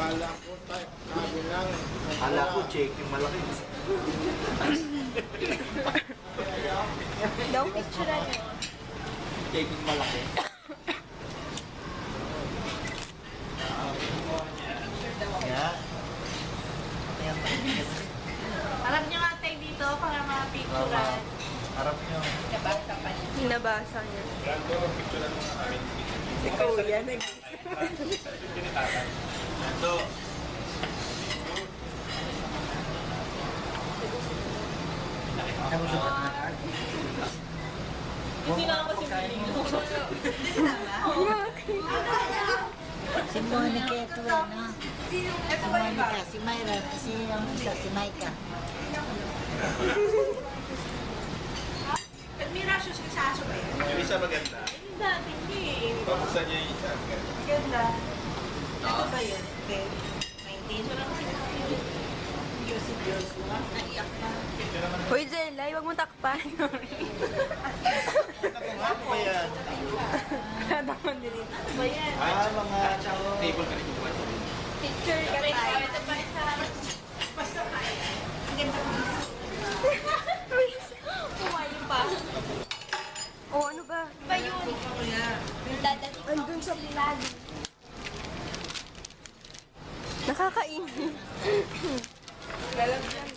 Kala ko tayo, sabi lang. Kala ko check yung malaki. Daw picture niyo. Check yung malaki. Yeah. Harap niyo nga tayo dito para mga-picturean. Harap nyo. Nabasa pa niya. Hinabasa niya. Ganto, picture mo nga kami. Si Kuya nag... Ito. Kasi na ako si Miling. Si Monica ito ano? Ito Si ba yung Monica, si Myra, si yung isa, si Maika. Admira siya sa saso ba yun? Yung isa maganda. Yung dati, hindi. Pabuksan niya yung isa. Ganda. Ito ba yun? Okay. 19. So lang kasi Diyos si Diyos. Naiyak na. Hoy, Jelay, wag mo takpan. Ano ba yan? Kadaman din ito. Ano ba yan? Mga Table ka rin. Picture ka tayo. Ito ba isa? Basta kaya. Ang ganda ko. Kumain pa. Oh, ano ba? Ba yun? Dadating Andun sa pilago. Nakakainin. Lalagyan.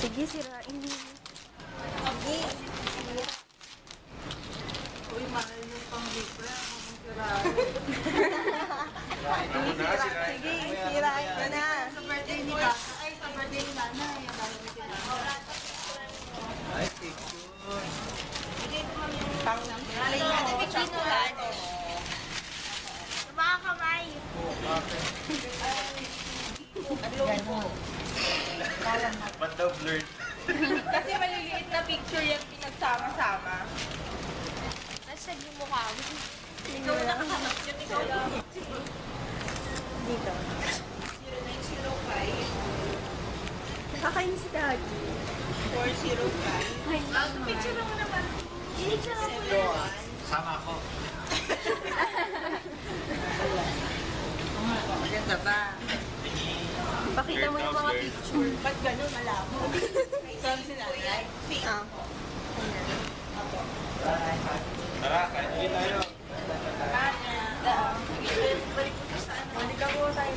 Sige, sirain mo. Okay. Uy, mahal yung pang-libra. Sige, sirain mo na. Sa birthday ni Kaka. Ay, sa birthday ni Nana. Ay, picture. Galing na ito picturean. Sa mga kamay. Ganon. Banda blurred. Kasi maliliit na picture yung pinagsama-sama. Nasa yung mukha mo. Ikaw na nakahanap yun. Ikaw lang. Dito. 0905 Nakakain si Daddy. 405. Picture mo naman. Picture mo naman. Sama ako. Maganda ba? Pakita mo yung mga picture. Ba't gano'n? Malabo. Saan sila? Ah. Tara, kain ulit tayo. Balik ko sa ano. Balik ako tayo.